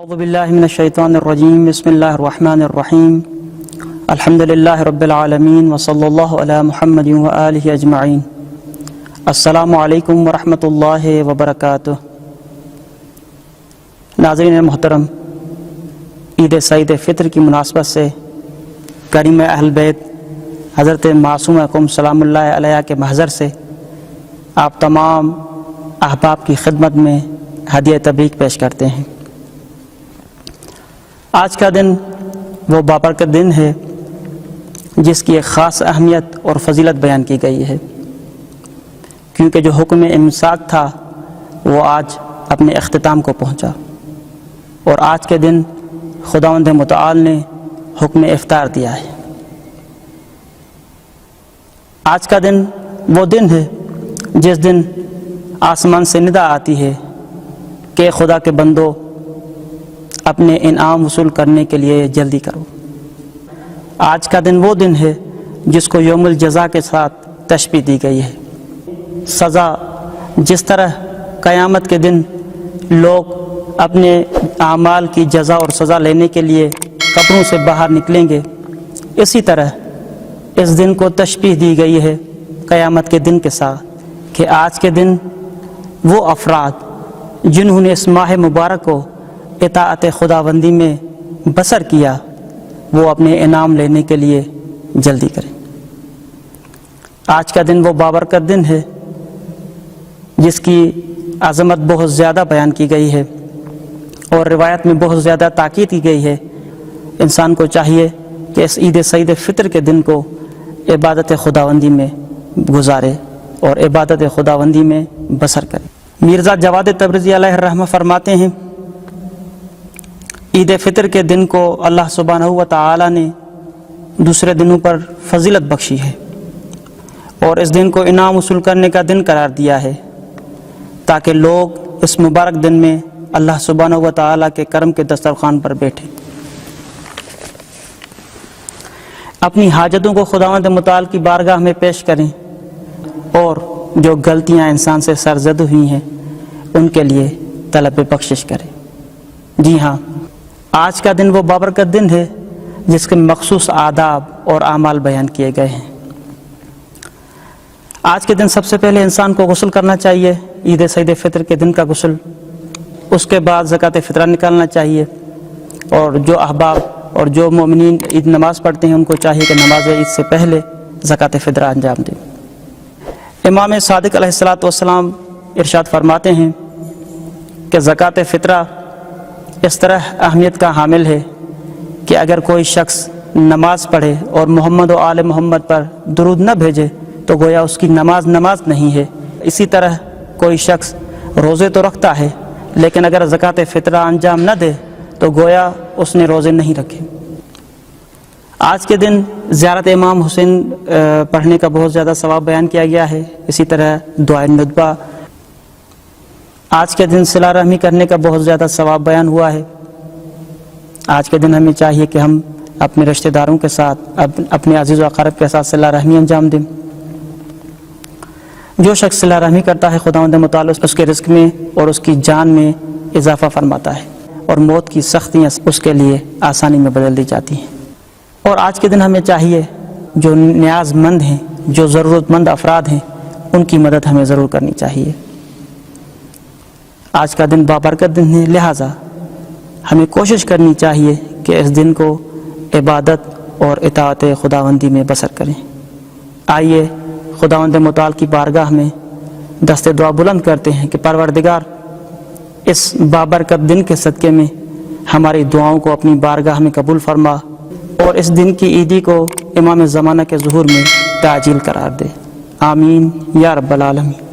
اعوذ باللہ من الشیطان الرجیم بسم اللہ الرحمن الرحیم الحمد للہ رب العالمین وصلی اللہ علی محمد وآلہ اجمعین۔ السلام علیکم ورحمۃ اللہ وبرکاتہ۔ ناظرین محترم، عید سعید فطر کی مناسبت سے کریم اہل بیت حضرت معصوم قوم سلام اللہ علیہ کے محضر سے آپ تمام احباب کی خدمت میں ہدیہ تبریک پیش کرتے ہیں۔ آج کا دن وہ بابرکت دن ہے جس کی ایک خاص اہمیت اور فضیلت بیان کی گئی ہے، کیونکہ جو حکم امساک تھا وہ آج اپنے اختتام کو پہنچا، اور آج کے دن خداوند متعال نے حکم افطار دیا ہے۔ آج کا دن وہ دن ہے جس دن آسمان سے ندا آتی ہے کہ خدا کے بندو اپنے انعام وصول کرنے کے لیے جلدی کرو۔ آج کا دن وہ دن ہے جس کو یوم الجزا کے ساتھ تشبیہ دی گئی ہے۔ سزا، جس طرح قیامت کے دن لوگ اپنے اعمال کی جزا اور سزا لینے کے لیے قبروں سے باہر نکلیں گے، اسی طرح اس دن کو تشبیہ دی گئی ہے قیامت کے دن کے ساتھ کہ آج کے دن وہ افراد جنہوں نے اس ماہ مبارک کو اطاعت خداوندی میں بسر کیا، وہ اپنے انعام لینے کے لیے جلدی کریں۔ آج کا دن وہ بابرکت دن ہے جس کی عظمت بہت زیادہ بیان کی گئی ہے اور روایت میں بہت زیادہ تاکید کی گئی ہے۔ انسان کو چاہیے کہ اس عید سعید فطر کے دن کو عبادت خداوندی میں گزارے اور عبادت خداوندی میں بسر کرے۔ مرزا جواد تبریزی علیہ الرحمہ فرماتے ہیں، عید فطر کے دن کو اللہ سبحانہ و تعالی نے دوسرے دنوں پر فضیلت بخشی ہے اور اس دن کو انعام وصول کرنے کا دن قرار دیا ہے، تاکہ لوگ اس مبارک دن میں اللہ سبحانہ و تعالی کے کرم کے دسترخوان پر بیٹھیں، اپنی حاجتوں کو خداوند متعال کی بارگاہ میں پیش کریں اور جو غلطیاں انسان سے سرزد ہوئی ہیں ان کے لیے طلب بخشش کریں۔ جی ہاں، آج کا دن وہ بابرکت دن ہے جس کے مخصوص آداب اور اعمال بیان کیے گئے ہیں۔ آج کے دن سب سے پہلے انسان کو غسل کرنا چاہیے، عید سعید فطر کے دن کا غسل، اس کے بعد زکوٰۃ فطرہ نکالنا چاہیے، اور جو احباب اور جو مومنین عید نماز پڑھتے ہیں ان کو چاہیے کہ نماز عید سے پہلے زکوٰۃ فطرہ انجام دیں۔ امام صادق علیہ الصلوۃ والسلام ارشاد فرماتے ہیں کہ زکوٰۃ فطرہ اس طرح اہمیت کا حامل ہے کہ اگر کوئی شخص نماز پڑھے اور محمد و آل محمد پر درود نہ بھیجے تو گویا اس کی نماز نہیں ہے۔ اسی طرح کوئی شخص روزے تو رکھتا ہے لیکن اگر زکوٰۃ فطرہ انجام نہ دے تو گویا اس نے روزے نہیں رکھے۔ آج کے دن زیارت امام حسین پڑھنے کا بہت زیادہ ثواب بیان کیا گیا ہے، اسی طرح دعائے ندبہ۔ آج کے دن صلہ رحمی کرنے کا بہت زیادہ ثواب بیان ہوا ہے۔ آج کے دن ہمیں چاہیے کہ ہم اپنے رشتہ داروں کے ساتھ، اپنے عزیز و اقارب کے ساتھ صلہ رحمی انجام دیں۔ جو شخص صلہ رحمی کرتا ہے خداوند متعال اس کے رزق میں اور اس کی جان میں اضافہ فرماتا ہے، اور موت کی سختیاں اس کے لیے آسانی میں بدل دی جاتی ہیں۔ اور آج کے دن ہمیں چاہیے جو نیاز مند ہیں، جو ضرورت مند افراد ہیں، ان کی مدد ہمیں ضرور کرنی چاہیے۔ آج کا دن بابرکت دن ہے، لہٰذا ہمیں کوشش کرنی چاہیے کہ اس دن کو عبادت اور اطاعت خداوندی میں بسر کریں۔ آئیے خداوند متعال کی بارگاہ میں دست دعا بلند کرتے ہیں کہ پروردگار اس بابرکت دن کے صدقے میں ہماری دعاؤں کو اپنی بارگاہ میں قبول فرما اور اس دن کی عیدی کو امام زمانہ کے ظہور میں تعجیل قرار دے۔ آمین یا رب العالمین۔